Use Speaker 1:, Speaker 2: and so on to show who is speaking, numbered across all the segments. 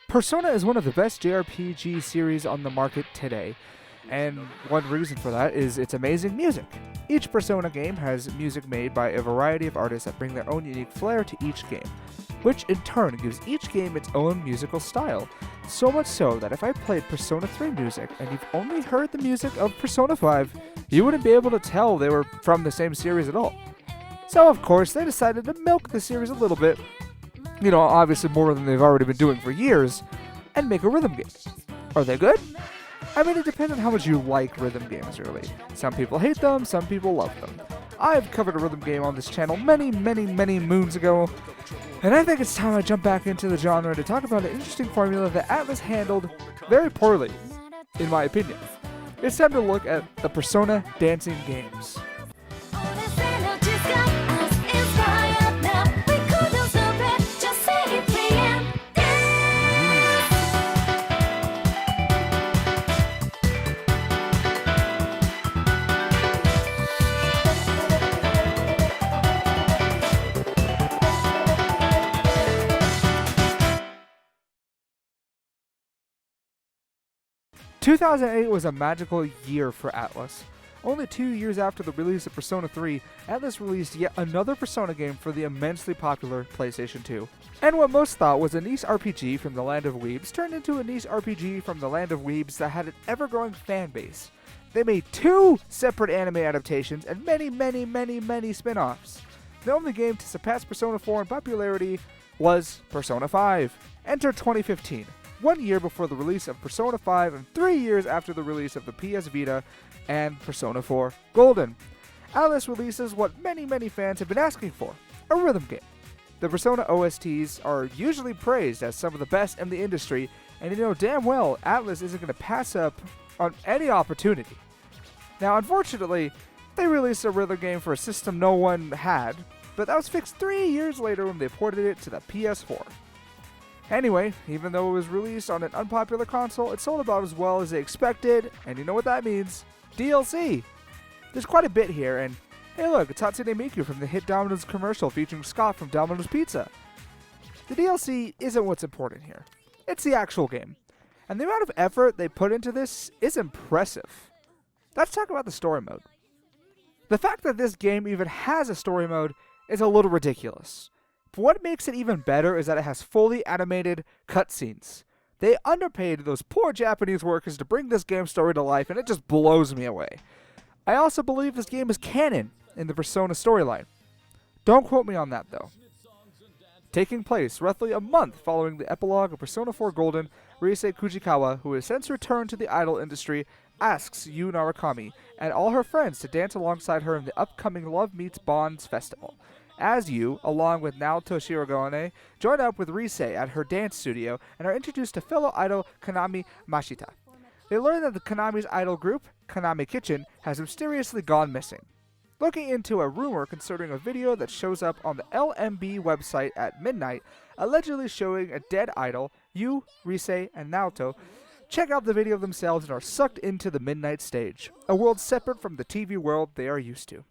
Speaker 1: Persona is one of the best JRPG series on the market today, and one reason for that is its amazing music. Each Persona game has music made by a variety of artists that bring their own unique flair to each game, which in turn gives each game its own musical style. So much so that if I played Persona 3 music and you've only heard the music of Persona 5, you wouldn't be able to tell they were from the same series at all. So of course, they decided to milk the series a little bit, obviously more than they've already been doing for years, and make a rhythm game. Are they good? I mean, it depends on how much you like rhythm games, really. Some people hate them, some people love them. I've covered a rhythm game on this channel many moons ago, and I think it's time I jump back into the genre to talk about an interesting formula that Atlus handled very poorly, in my opinion. It's time to look at the Persona dancing games. 2008 was a magical year for Atlus. Only 2 years after the release of Persona 3, Atlus released yet another Persona game for the immensely popular PlayStation 2. And what most thought was a niche RPG from the land of weebs turned into a niche RPG from the land of weebs that had an ever-growing fan base. They made 2 separate anime adaptations and many spin-offs. The only game to surpass Persona 4 in popularity was Persona 5. Enter 2015. 1 year before the release of Persona 5 and 3 years after the release of the PS Vita and Persona 4 Golden. Atlus releases what many fans have been asking for, a rhythm game. The Persona OSTs are usually praised as some of the best in the industry, and you know damn well Atlus isn't going to pass up on any opportunity. Now unfortunately, they released a rhythm game for a system no one had, but that was fixed 3 years later when they ported it to the PS4. Anyway, even though it was released on an unpopular console, it sold about as well as they expected, and you know what that means? DLC! There's quite a bit here, and hey look, it's Hatsune Miku from the hit Domino's commercial featuring Scott from Domino's Pizza. The DLC isn't what's important here. It's the actual game. And the amount of effort they put into this is impressive. Let's talk about the story mode. The fact that this game even has a story mode is a little ridiculous. But what makes it even better is that it has fully animated cutscenes. They underpaid those poor Japanese workers to bring this game story to life, and it just blows me away. I also believe this game is canon in the Persona storyline. Don't quote me on that though. Taking place roughly a month following the epilogue of Persona 4 Golden, Rise Kujikawa, who has since returned to the idol industry, asks Yu Narakami and all her friends to dance alongside her in the upcoming Love Meets Bonds festival. As Yu, along with Naoto Shirogane, join up with Rise at her dance studio and are introduced to fellow idol Kanami Mashita. They learn that the Kanami's idol group, Kanami Kitchen, has mysteriously gone missing. Looking into a rumor concerning a video that shows up on the LMB website at midnight, allegedly showing a dead idol, Yu, Rise, and Naoto check out the video themselves and are sucked into the midnight stage, a world separate from the TV world they are used to.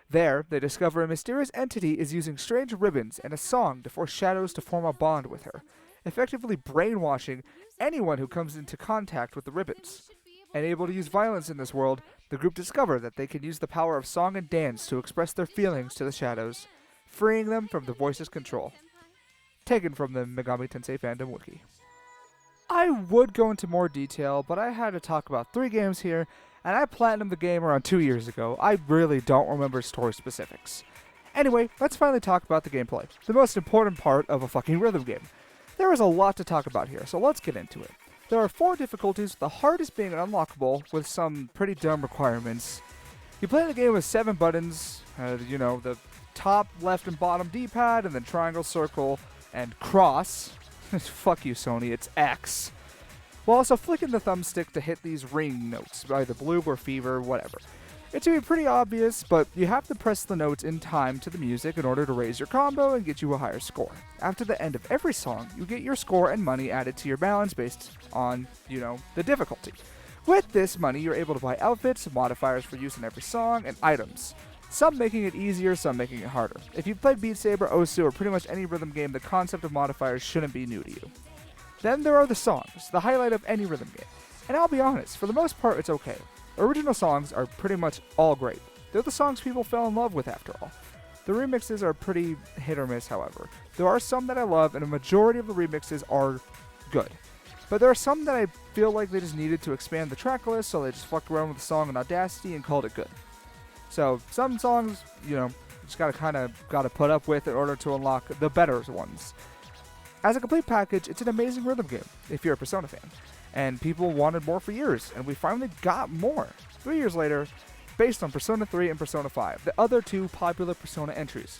Speaker 1: There, they discover a mysterious entity is using strange ribbons and a song to force shadows to form a bond with her, effectively brainwashing anyone who comes into contact with the ribbons. And able to use violence in this world, the group discover that they can use the power of song and dance to express their feelings to the shadows, freeing them from the voice's control. Taken from the Megami Tensei Fandom Wiki. I would go into more detail, but I had to talk about 3 games here, and I platinumed the game around 2 years ago. I really don't remember story specifics. Anyway, let's finally talk about the gameplay, the most important part of a fucking rhythm game. There is a lot to talk about here, so let's get into it. There are 4 difficulties, the hardest being unlockable with some pretty dumb requirements. You play the game with 7 buttons, the top, left, and bottom D-pad, and then triangle, circle, and cross. Fuck you, Sony, it's X. While also flicking the thumbstick to hit these ring notes, either bloop or fever, whatever. It should be pretty obvious, but you have to press the notes in time to the music in order to raise your combo and get you a higher score. After the end of every song, you get your score and money added to your balance based on, the difficulty. With this money, you're able to buy outfits, modifiers for use in every song, and items. Some making it easier, some making it harder. If you've played Beat Saber, Osu, or pretty much any rhythm game, the concept of modifiers shouldn't be new to you. Then there are the songs, the highlight of any rhythm game. And I'll be honest, for the most part it's okay. Original songs are pretty much all great. They're the songs people fell in love with after all. The remixes are pretty hit or miss, however. There are some that I love, and a majority of the remixes are good. But there are some that I feel like they just needed to expand the track list, so they just fucked around with the song in Audacity and called it good. So some songs, just gotta put up with in order to unlock the better ones. As a complete package, it's an amazing rhythm game, if you're a Persona fan. And people wanted more for years, and we finally got more. 3 years later, based on Persona 3 and Persona 5, the other two popular Persona entries.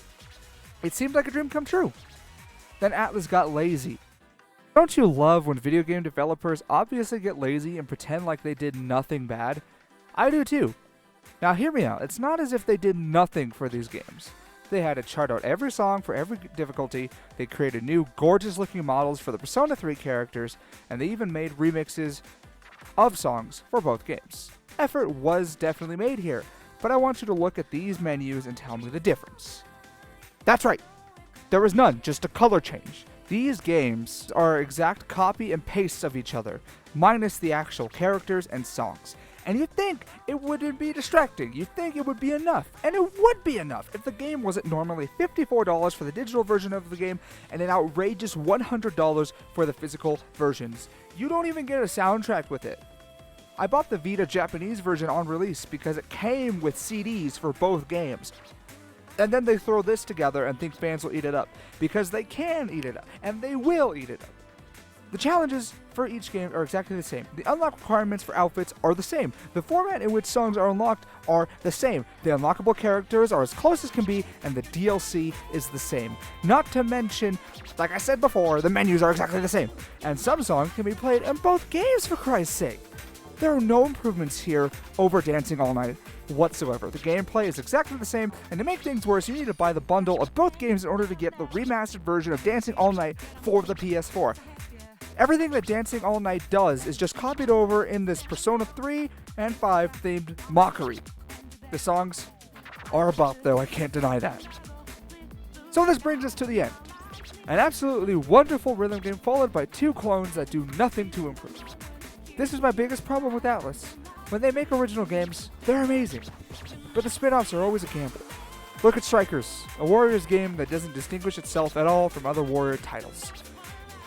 Speaker 1: It seemed like a dream come true. Then Atlus got lazy. Don't you love when video game developers obviously get lazy and pretend like they did nothing bad? I do too. Now hear me out, it's not as if they did nothing for these games. They had to chart out every song for every difficulty, they created new gorgeous looking models for the Persona 3 characters, and they even made remixes of songs for both games. Effort was definitely made here, but I want you to look at these menus and tell me the difference. That's right, there was none, just a color change. These games are exact copy and pastes of each other, minus the actual characters and songs. And you'd think it wouldn't be distracting, you'd think it would be enough, and it would be enough if the game wasn't normally $54 for the digital version of the game and an outrageous $100 for the physical versions. You don't even get a soundtrack with it. I bought the Vita Japanese version on release because it came with CDs for both games. And then they throw this together and think fans will eat it up, because they can eat it up, and they will eat it up. The challenges for each game are exactly the same. The unlock requirements for outfits are the same. The format in which songs are unlocked are the same. The unlockable characters are as close as can be, and the DLC is the same. Not to mention, like I said before, the menus are exactly the same. And some songs can be played in both games, for Christ's sake. There are no improvements here over Dancing All Night whatsoever. The gameplay is exactly the same, and to make things worse, you need to buy the bundle of both games in order to get the remastered version of Dancing All Night for the PS4. Everything that Dancing All Night does is just copied over in this Persona 3 and 5 themed mockery. The songs are a bop, though, I can't deny that. So this brings us to the end. An absolutely wonderful rhythm game followed by two clones that do nothing to improve. This is my biggest problem with Atlus. When they make original games, they're amazing. But the spin-offs are always a gamble. Look at Strikers, a Warriors game that doesn't distinguish itself at all from other Warrior titles.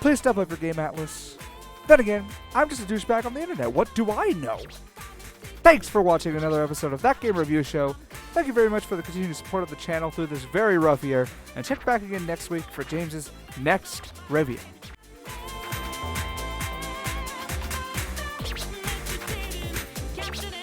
Speaker 1: Please step up your game, Atlus. Then again, I'm just a douchebag on the internet. What do I know? Thanks for watching another episode of That Game Review Show. Thank you very much for the continued support of the channel through this very rough year. And check back again next week for James's next review.
Speaker 2: Captured